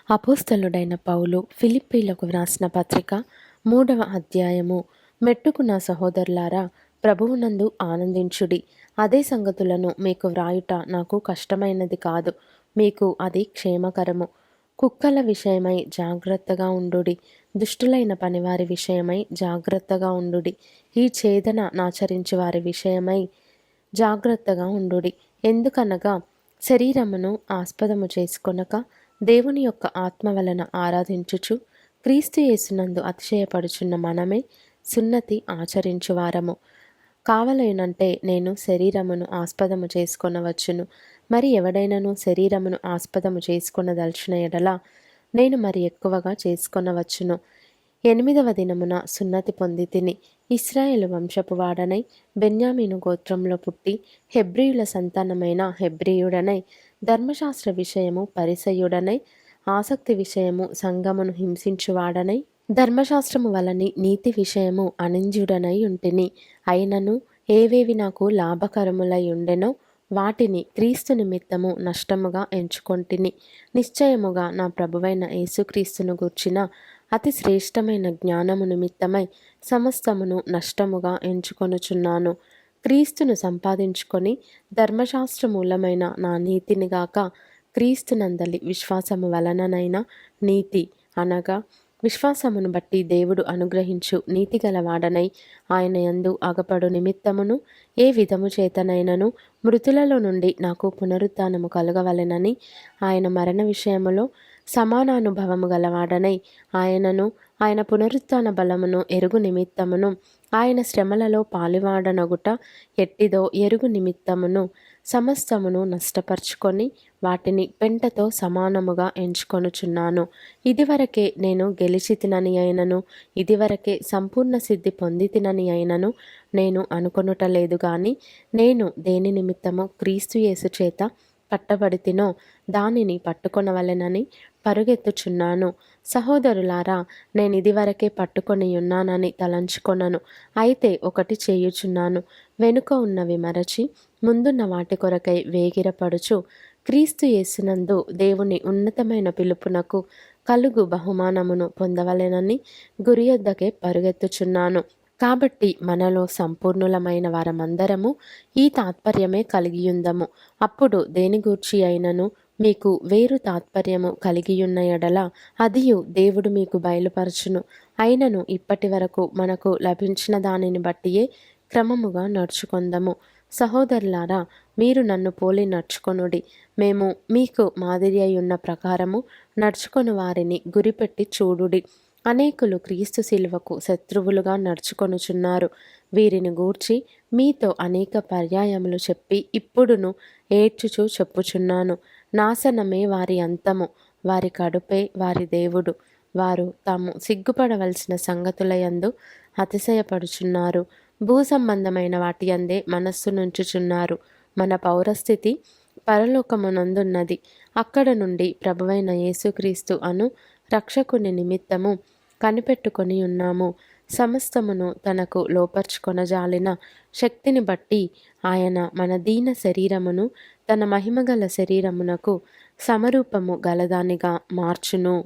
అపోస్తలుడైన పౌలు ఫిలిప్పీలకు వ్రాసిన పత్రిక 3వ అధ్యాయము. మెట్టుకు నా సహోదరులారా, ప్రభువునందు ఆనందించుడి. అదే సంగతులను మీకు వ్రాయుట నాకు కష్టమైనది కాదు, మీకు అది క్షేమకరము. కుక్కల విషయమై జాగ్రత్తగా ఉండుడి, దుష్టులైన పనివారి విషయమై జాగ్రత్తగా ఉండుడి, ఈ ఛేదన నాచరించు వారి విషయమై జాగ్రత్తగా ఉండుడి. ఎందుకనగా శరీరమును ఆస్పదము చేసుకొనక దేవుని యొక్క ఆత్మ వలన ఆరాధించుచు క్రీస్తు యేసునందు అతిశయపడుచున్న మనమే సున్నతి ఆచరించువారము. కావలేనంటే నేను శరీరమును ఆస్పదము చేసుకొనవచ్చును. మరి ఎవడైనను శరీరమును ఆస్పదము చేసుకొనదలిచిన ఎడల నేను మరి ఎక్కువగా చేసుకొనవచ్చును. 8వ దినమున సున్నతి పొంది తిని, ఇశ్రాయేలు వంశపు వాడనై, బెన్యామీను గోత్రంలో పుట్టి, హెబ్రీయుల సంతానమైన హెబ్రీయుడనై, ధర్మశాస్త్ర విషయము పరిసయ్యుడనై, ఆసక్తి విషయము సంగమును హింసించువాడనై, ధర్మశాస్త్రము వలని నీతి విషయము అనింజుడనై ఉంటిని. అయినను ఏవేవి నాకు లాభకరములై ఉండెనో వాటిని క్రీస్తు నిమిత్తము నష్టముగా ఎంచుకొంటిని. నిశ్చయముగా నా ప్రభువైన యేసుక్రీస్తును గూర్చిన అతి శ్రేష్టమైన జ్ఞానము నిమిత్తమై సమస్తమును నష్టముగా ఎంచుకొనుచున్నాను. క్రీస్తును సంపాదించుకొని ధర్మశాస్త్రమూలమైన నా నీతినిగాక క్రీస్తునందలి విశ్వాసము వలననైనా నీతి అనగా విశ్వాసమును బట్టి దేవుడు అనుగ్రహించు నీతిగలవాడనై ఆయన యందు అగపడు నిమిత్తమును ఏ విధము చేతనైనను మృతులలో నుండి నాకు పునరుత్థానము కలగవలెనని ఆయన మరణ విషయములో సమానానుభవము గలవాడనై ఆయనను ఆయన పునరుత్థాన బలమును ఎరుగు నిమిత్తమును ఆయన శ్రమలలో పాలివాడనగుట ఎట్టిదో ఎరుగు నిమిత్తమును సమస్తమును నష్టపరుచుకొని వాటిని పెంటతో సమానముగా ఎంచుకొనుచున్నాను. ఇదివరకే నేను గెలిచితినని అయినను, ఇదివరకే సంపూర్ణ సిద్ధి పొందితినని అయినను నేను అనుకొనుటలేదు గాని, నేను దేని నిమిత్తము క్రీస్తు యేసు చేత పట్టబడితినో దానిని పట్టుకొనవలెనని పరుగెత్తుచున్నాను. సహోదరులారా, నేను ఇదివరకే పట్టుకొని ఉన్నానని తలంచుకొనను. అయితే ఒకటి చేయుచున్నాను, వెనుక ఉన్నవి మరచి ముందున్న వాటి కొరకై వేగిరపడుచు క్రీస్తు యేసునందు దేవుని ఉన్నతమైన పిలుపునకు కలుగు బహుమానమును పొందవలెనని గురియొద్దకే పరుగెత్తుచున్నాను. కాబట్టి మనలో సంపూర్ణులమైన వారమందరము ఈ తాత్పర్యమే కలిగియుందము. అప్పుడు దేని గూర్చి అయినను మీకు వేరు తాత్పర్యము కలిగియున్న ఎడల అదియు దేవుడు మీకు బయలుపరచును. అయినను ఇప్పటి వరకు మనకు లభించిన దానిని బట్టియే క్రమముగా నడుచుకొందము. సహోదరులారా, మీరు నన్ను పోలి నడుచుకొనుడి. మేము మీకు మాదిరి అయ్యున్న ప్రకారము నడుచుకొని వారిని గురిపెట్టి చూడుడి. అనేకులు క్రీస్తు శిలువకు శత్రువులుగా నడుచుకొనుచున్నారు. వీరిని గూర్చి మీతో అనేక పర్యాయములు చెప్పి ఇప్పుడును ఏడ్చుచూ చెప్పుచున్నాను. నాశనమే వారి అంతము, వారి కడుపే వారి దేవుడు. వారు తాము సిగ్గుపడవలసిన సంగతులయందు అతిశయపడుచున్నారు. భూ సంబంధమైన వాటి అందే మనస్సు నుంచుచున్నారు. మన పౌరస్థితి పరలోకమునందున్నది. అక్కడ నుండి ప్రభువైన యేసుక్రీస్తు అను రక్షకుని నిమిత్తము కనిపెట్టుకొని ఉన్నాము. సమస్తమును తనకు లోపర్చుకొనజాలిన శక్తిని బట్టి ఆయన మన దీన శరీరమును తన మహిమగల శరీరమునకు సమరూపము గలదానిగా మార్చును.